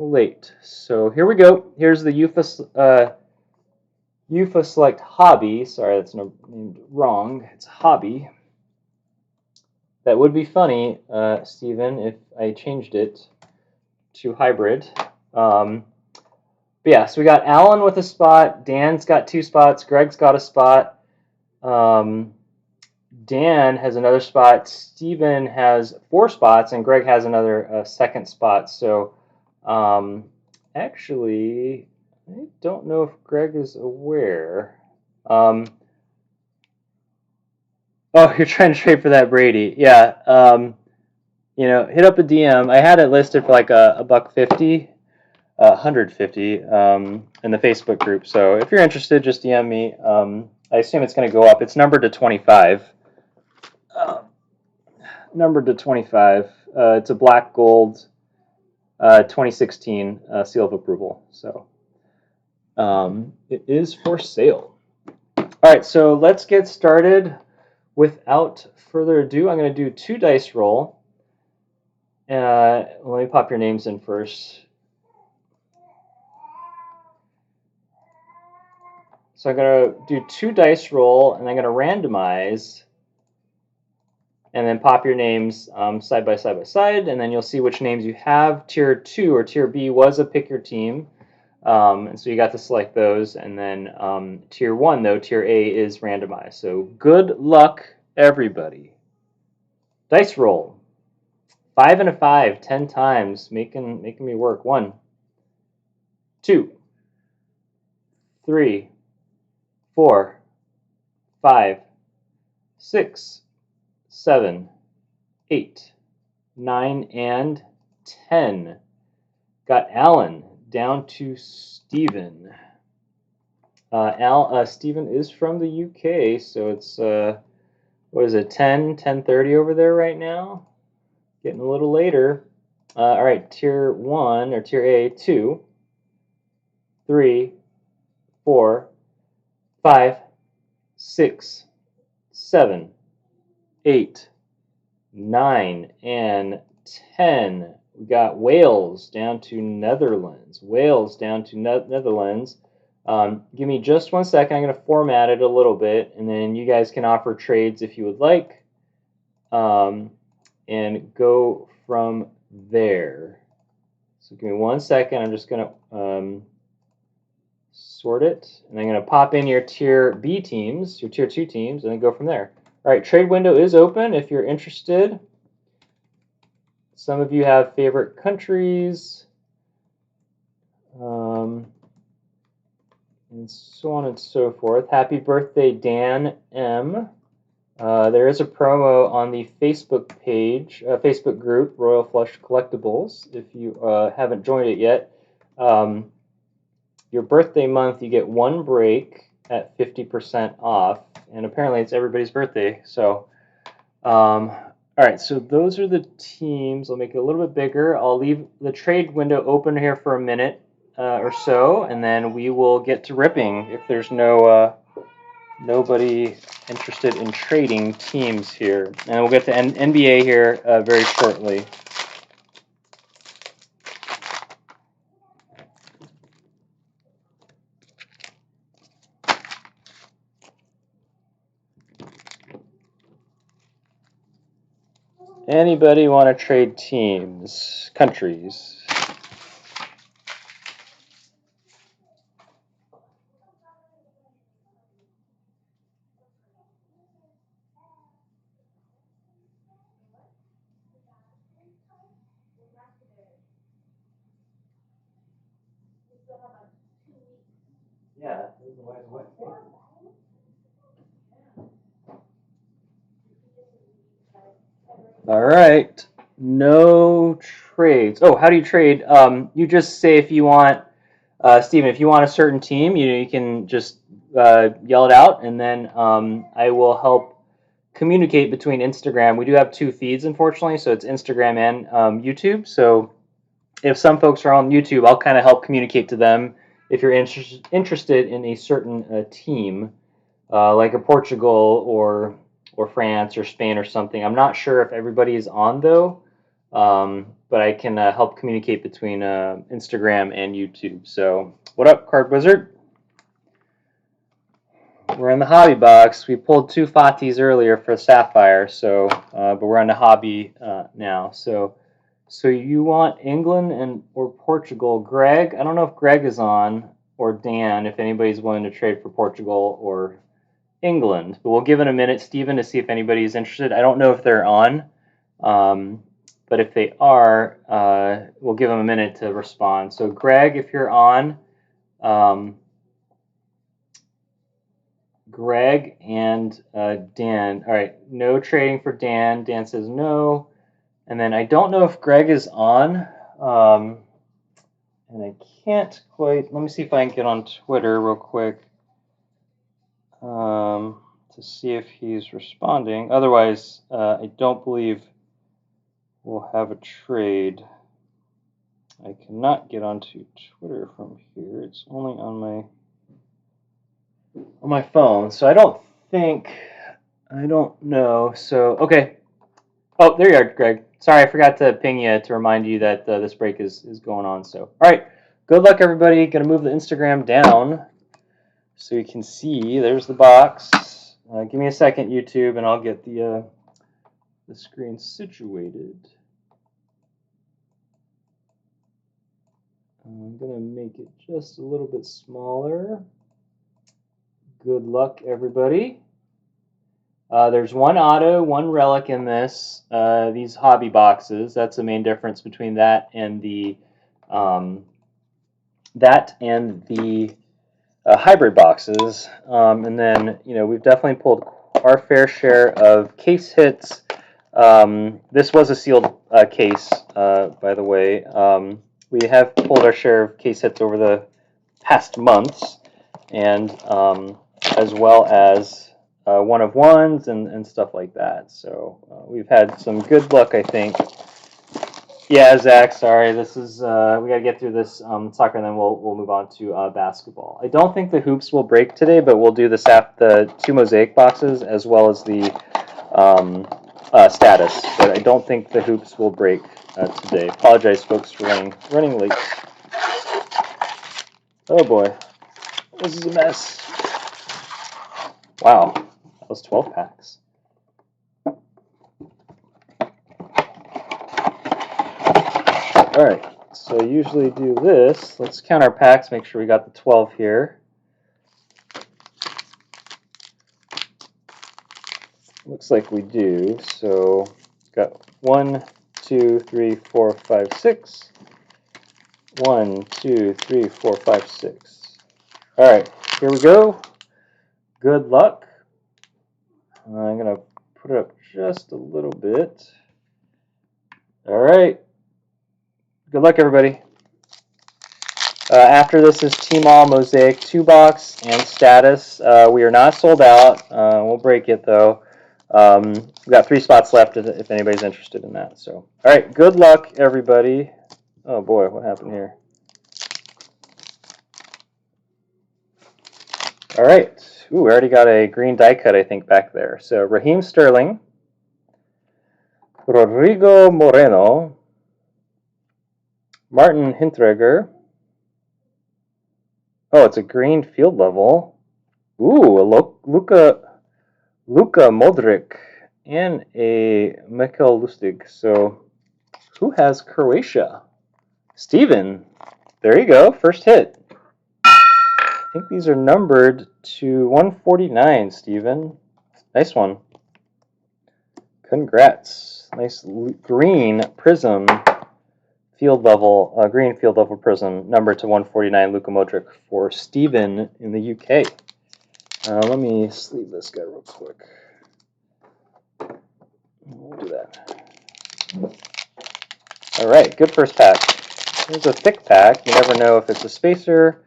late. So here we go. Here's the UEFA Select Hobby. Sorry, that's named wrong. It's Hobby. That would be funny, Steven, if I changed it to hybrid. But yeah, so we got Alan with a spot. Dan's got 2 spots. Greg's got a spot. Dan has another spot. Steven has 4 spots, and Greg has another second spot. So actually, I don't know if Greg is aware. Oh, you're trying to trade for that Brady. Yeah. Hit up a DM. I had it listed for like a buck 50, 150 in the Facebook group. So if you're interested, just DM me. I assume it's going to go up. It's numbered to 25. Numbered to 25. It's a black gold 2016 seal of approval. So it is for sale. All right, so let's get started. Without further ado, I'm going to do 2 dice roll. Let me pop your names in first. So I'm going to do 2 dice roll, and I'm going to randomize, and then pop your names side by side, and then you'll see which names you have. Tier 2 or Tier B was a pick your team, and so you got to select those. And then Tier 1, though, Tier A is randomized. So good luck, everybody. Dice roll. 5 and a 5, 10 times, making me work. 1, 2, 3, 4, 5, 6, 7, 8, 9, and 10. Got Alan down to Steven. Steven is from the UK, so it's what is it, 10:30 over there right now? Getting a little later. All right, Tier 1 or Tier A, 2, 3, 4, 5, 6, 7, 8, 9, and 10. We got Wales down to Netherlands. Wales down to Netherlands. Give me just 1 second. I'm going to format it a little bit, and then you guys can offer trades if you would like, and go from there. So give me 1 second. I'm just going to sort it, and I'm going to pop in your Tier B teams, your Tier 2 teams, and then go from there. All right, trade window is open if you're interested. Some of you have favorite countries, and so on and so forth. Happy birthday, Dan M. There is a promo on the Facebook page, Facebook group, Royal Flush Collectibles. If you haven't joined it yet, your birthday month, you get 1 break at 50% off, and apparently it's everybody's birthday. So, all right, so those are the teams. I'll make it a little bit bigger. I'll leave the trade window open here for a minute or so, and then we will get to ripping if there's nobody interested in trading teams here. And we'll get to NBA here very shortly. Anybody want to trade teams, countries? Yeah. All right. No trades. Oh, how do you trade? You just say if you want, Steven, if you want a certain team, you can just yell it out, and then I will help communicate between Instagram. We do have 2 feeds, unfortunately, so it's Instagram and YouTube. So if some folks are on YouTube, I'll kind of help communicate to them if you're interested in a certain team, like a Portugal or France or Spain or something. I'm not sure if everybody is on though. but I can help communicate between Instagram and YouTube. So, what up, Card Wizard? We're in the hobby box. We pulled 2 Fatis earlier for Sapphire, so but we're on the hobby now. So you want England and or Portugal? Greg, I don't know if Greg is on, or Dan, if anybody's willing to trade for Portugal or England. But we'll give it a minute, Stephen, to see if anybody's interested. I don't know if they're on, but if they are, we'll give them a minute to respond. So Greg, if you're on. Greg and Dan. All right, no trading for Dan. Dan says no. And then I don't know if Greg is on. And I can't quite. Let me see if I can get on Twitter real quick to see if he's responding. Otherwise, I don't believe we'll have a trade. I cannot get onto Twitter from here. It's only on my phone, so I don't know. So okay. Oh, there you are, Greg. Sorry, I forgot to ping you to remind you that this break is going on. So, all right, good luck, everybody. Gonna move the Instagram down so you can see. There's the box. Give me a second, YouTube, and I'll get the screen situated. I'm gonna make it just a little bit smaller. Good luck, everybody. There's one auto, one relic in these hobby boxes. That's the main difference between that and the hybrid boxes. And then we've definitely pulled our fair share of case hits. This was a sealed case, by the way. We have pulled our share of case hits over the past months, and as well as one of ones and stuff like that. So we've had some good luck, I think. Yeah, Zach, sorry. This is we got to get through this soccer, and then we'll move on to basketball. I don't think the hoops will break today, but we'll do the 2 mosaic boxes as well as the status. But I don't think the hoops will break today. Apologize, folks, for running late. Oh boy, this is a mess. Wow, that was 12 packs. All right, so I usually do this. Let's count our packs, make sure we got the 12 here. Looks like we do. So got 1, 2, 3, 4, 5, 6. 1, 2, 3, 4, 5, 6. All right, here we go. Good luck. I'm gonna put it up just a little bit. All right. Good luck, everybody. After this is Team All Mosaic 2 box and status. We are not sold out. We'll break it though. We've got 3 spots left if anybody's interested in that. So, all right, good luck, everybody. Oh boy, what happened here? All right. Ooh, we already got a green die cut, I think, back there. So Raheem Sterling, Rodrigo Moreno, Martin Hinteregger. Oh, it's a green field level. Ooh, a Luka Modric and a Mikel Lustig. So who has Croatia? Steven. There you go. First hit. I think these are numbered to 149, Steven. Nice one. Congrats. Nice green prism field level, green field level prism, numbered to 149, Luka Modric for Steven in the UK. Let me sleeve this guy real quick. We'll do that. All right, good first pack. Here's a thick pack. You never know if it's a spacer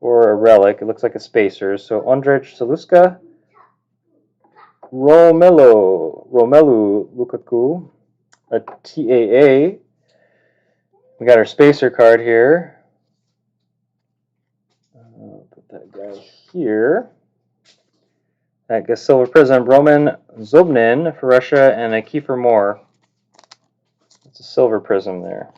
or a relic. It looks like a spacer. So Ondrej Saluska, Romelu Lukaku, a TAA. We got our spacer card here. Put that guy here. That gets silver prism. Roman Zobnin for Russia and a Kiefer Moore. It's a silver prism there.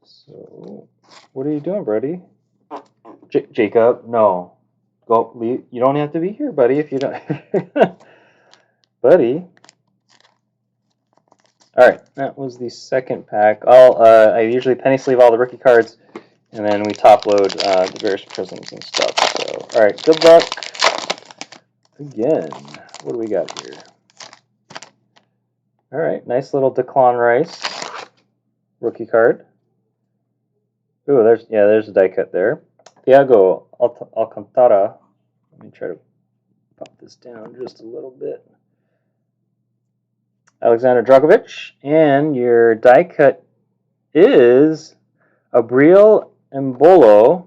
So, what are you doing, buddy? Jacob, no. Go leave. You don't have to be here, buddy, if you don't. Buddy. Alright, that was the second pack. I usually penny sleeve all the rookie cards, and then we top load the various prisms and stuff. So, alright, good luck. Again, what do we got here? Alright, nice little Declan Rice rookie card. Ooh, there's a die cut there. Thiago Alcantara. Let me try to pop this down just a little bit. Alexander Dragovic, and your die cut is Abril Embolo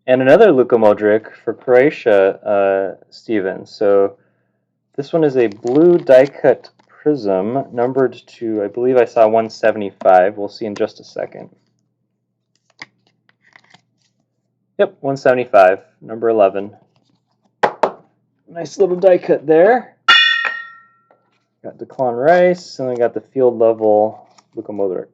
and another Luka Modric for Croatia, Steven. So this one is a blue die cut prism, numbered to, I believe I saw 175. We'll see in just a second. Yep, 175, number 11. Nice little die cut there. Got Declan Rice, and then got the field level Luka Modric.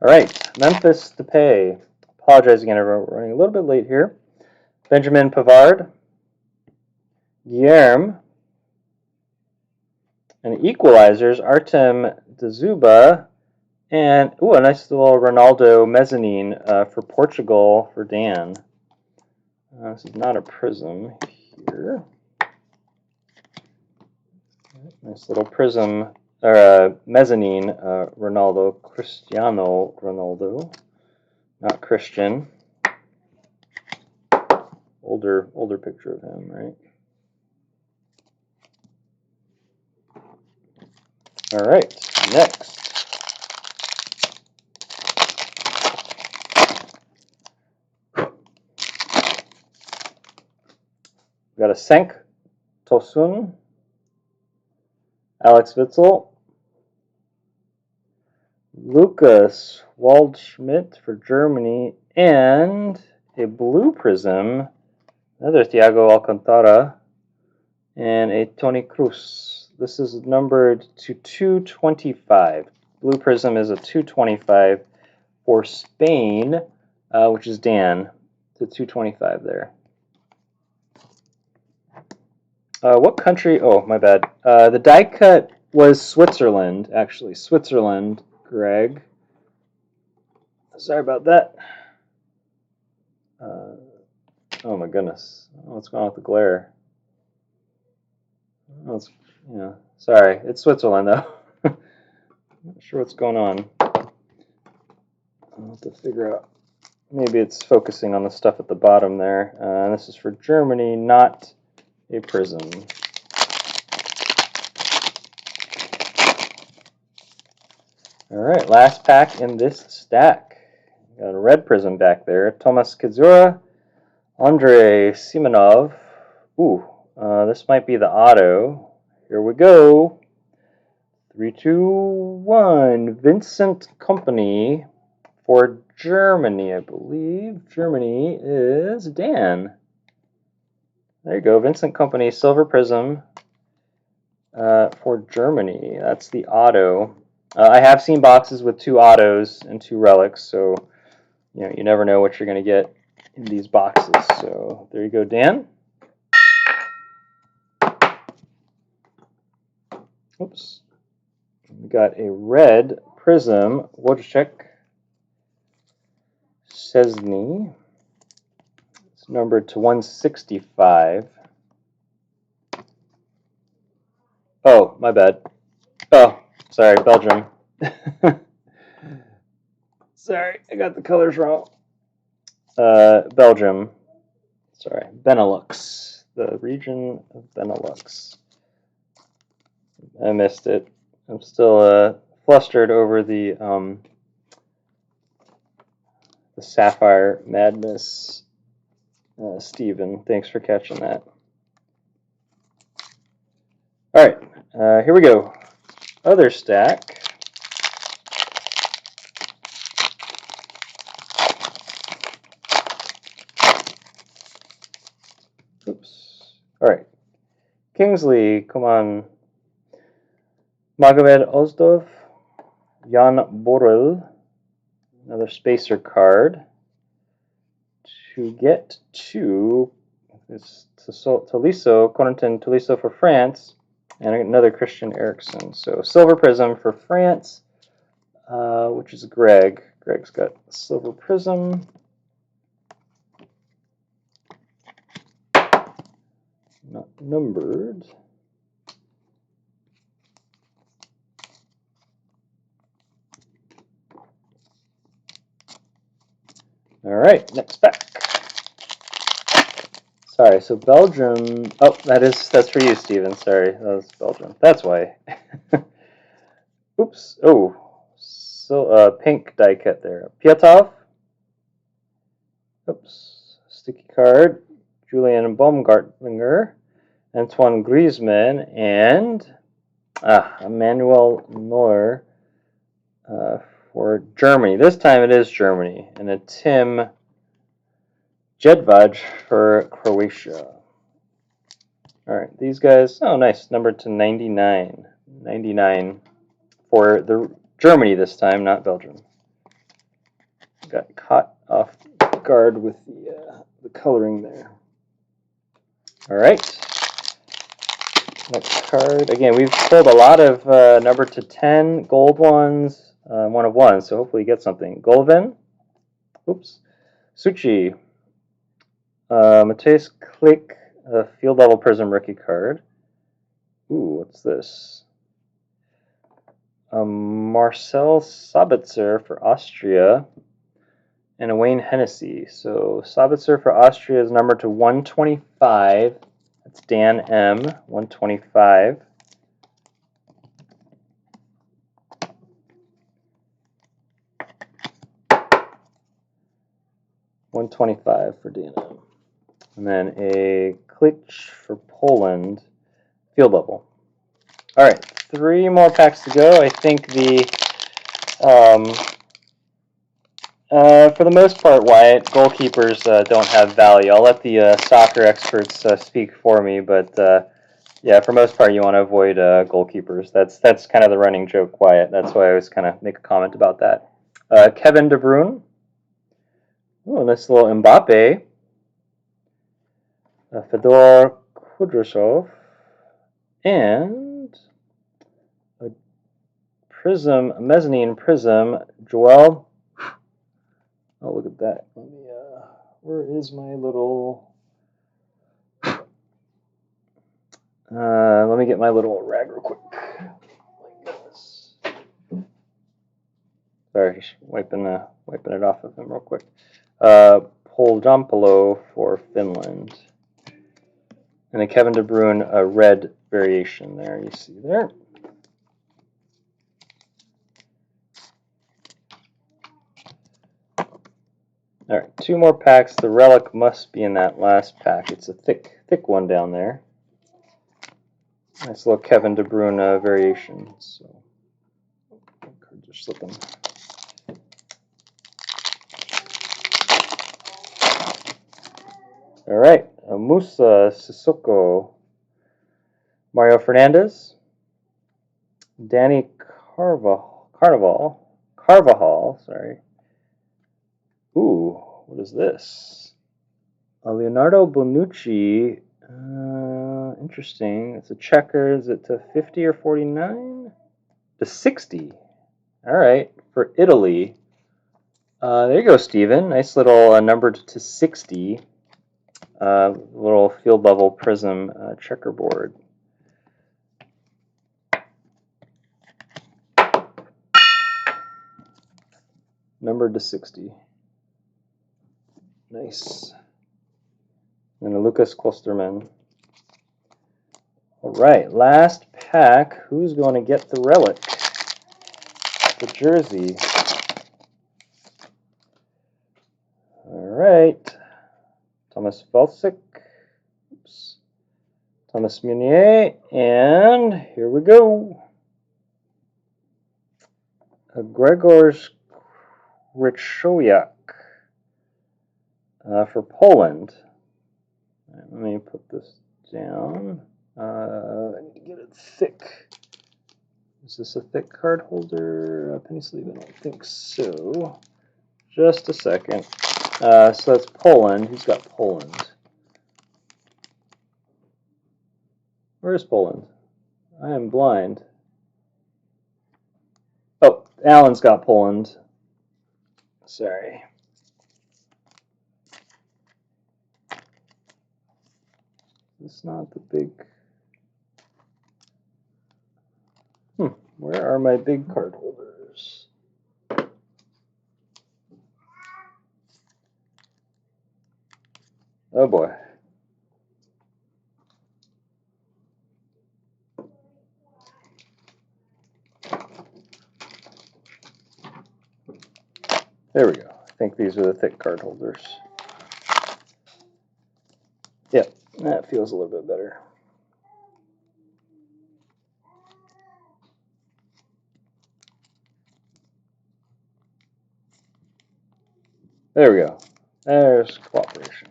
All right, Memphis Depay. Apologize again, everyone. We're running a little bit late here. Benjamin Pavard, Guilherme, and equalizers, Artem Dzuba, and a nice little Ronaldo mezzanine for Portugal for Dan. This is not a prism here. Nice little prism, or mezzanine Ronaldo, Cristiano Ronaldo, not Christian. Older picture of him, right? All right, next. We got a Senk Tosun, Alex Witzel, Lucas Waldschmidt for Germany, and a blue prism, another Thiago Alcantara, and a Toni Kroos. This is numbered to 225. Blue prism is a 225 for Spain, which is Dan, to 225 there. What country? Oh, my bad. The die cut was Switzerland, actually. Switzerland, Greg. Sorry about that. Oh my goodness. What's going on with the glare? Oh, sorry. It's Switzerland, though. Not sure what's going on. I'll have to figure out. Maybe it's focusing on the stuff at the bottom there. This is for Germany, not a prism. All right, last pack in this stack. Got a red prism back there. Tomas Kizura, Andrei Simonov. Ooh, this might be the auto. Here we go. 3, 2, 1. Vincent Kompany for Germany, I believe. Germany is Dan. There you go, Vincent Kompany, silver prism for Germany. That's the auto. I have seen boxes with 2 autos and 2 relics, so you never know what you're going to get in these boxes. So there you go, Dan. Oops. We got a red prism, Wojciech Szczesny. It's numbered to 165. Oh, my bad. Oh, sorry, Belgium. Sorry, I got the colors wrong. Belgium. Sorry, Benelux. The region of Benelux. I missed it. I'm still flustered over the Sapphire Madness. Steven, thanks for catching that. All right, here we go. Other stack. Oops. Kingsley, come on. Magomed Ozdov, Jan Borrell, another spacer card. To get to it's Tolisso, Corentin Tolisso for France, and another Christian Eriksen. So silver prism for France, which is Greg. Greg's got silver prism. Not numbered. All right, next pack. Sorry, so Belgium. Oh, that's for you, Steven. Sorry, that was Belgium. That's why. Oops. Oh, so pink die cut there. Piatov. Oops. Sticky card. Julian Baumgartlinger, Antoine Griezmann, and Emmanuel Neuer for Germany. This time it is Germany, and a Tim Jedvaj for Croatia. All right, these guys. Oh, nice. Numbered to 99. 99 for the Germany this time, not Belgium. Got caught off guard with the coloring there. All right. Next card. Again, we've pulled a lot of number to 10 gold ones, 1 of 1, so hopefully you get something. Golovin. Oops. Suchi. Mateus Klick, field level prism rookie card. Ooh, what's this? Marcel Sabitzer for Austria, and a Wayne Hennessy. So Sabitzer for Austria is numbered to 125. That's Dan M. 125. $125 for Dan M. And then a Klitsch for Poland, field level. All right, 3 more packs to go. I think for the most part, Wyatt, goalkeepers don't have value. I'll let the soccer experts speak for me, but yeah, for most part, you want to avoid goalkeepers. That's kind of the running joke, Wyatt. That's why I always kind of make a comment about that. Kevin De Bruyne. Oh, nice little Mbappe. Fedor Kudryashov. And a prism, a mezzanine prism, Joel. Oh, look at that. Let me, where is my little... let me get my little rag real quick. Oh my goodness. Sorry, just wiping it off of him real quick. Poljampalo for Finland. And then Kevin De Bruyne, a red variation there, you see there. All right, 2 more packs. The relic must be in that last pack. It's a thick one down there. Nice little Kevin De Bruyne variation. So, cards are slipping. All right, Musa Sissoko, Mario Fernandez, Danny Carvajal, sorry. Ooh, what is this? Leonardo Bonucci. Interesting. It's a checker. Is it to 50 or 49? To 60. All right, for Italy. There you go, Steven. Nice little numbered to 60. Little field level prism checkerboard. Numbered to 60. Nice. And a Lucas Klosterman. All right, last pack. Who's going to get the relic? The jersey. All right. Thomas Velsic. Oops. Thomas Meunier. And here we go. Gregor Krychowiak for Poland. Right, let me put this down. I need to get it thick. Is this a thick card holder? Penny sleeve? I don't think so. Just a second. So that's Poland. Who's got Poland? Where is Poland? I am blind. Oh, Alan's got Poland. Sorry. It's not the big... Where are my big card holders? Oh boy. There we go. I think these are the thick card holders. Yep, that feels a little bit better. There we go. There's cooperation.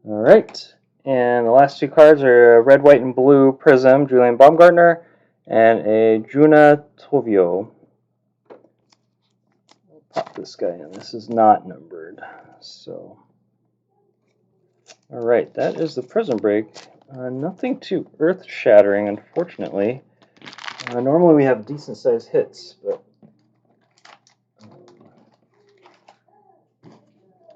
All right. And the last two cards are a red, white, and blue Prism, Julian Baumgartner, and a Juna Tovio. I'll pop this guy in. This is not numbered. So, all right, that is the Prism break. Nothing too earth-shattering, unfortunately. Normally we have decent-sized hits, but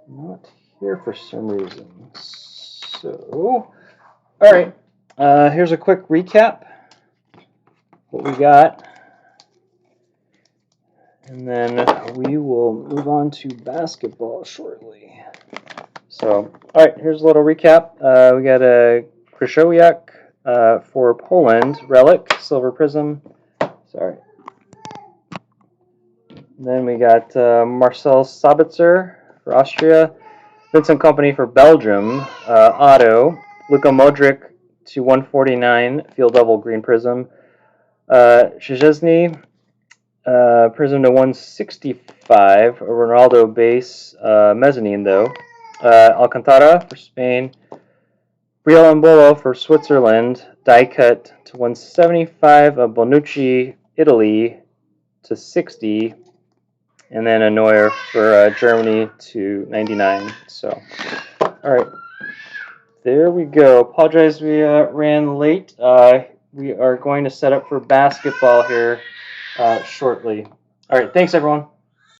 not here for some reason. So, all right, here's a quick recap. What we got. And then we will move on to basketball shortly. So, all right, here's a little recap. We got a Krychowiak for Poland, Relic, Silver Prism. Sorry. And then we got Marcel Sabitzer for Austria, Vincent Company for Belgium, Otto, Luka Modric to 149, Field Double Green Prism, Szczesny, Prism to 165, a Ronaldo base, mezzanine though. Alcantara for Spain. Brielle Embolo for Switzerland, die cut to 175, a Bonucci, Italy to 60, and then a Neuer for Germany to 99. So, all right, there we go. Apologize we ran late. We are going to set up for basketball here shortly. All right, thanks everyone.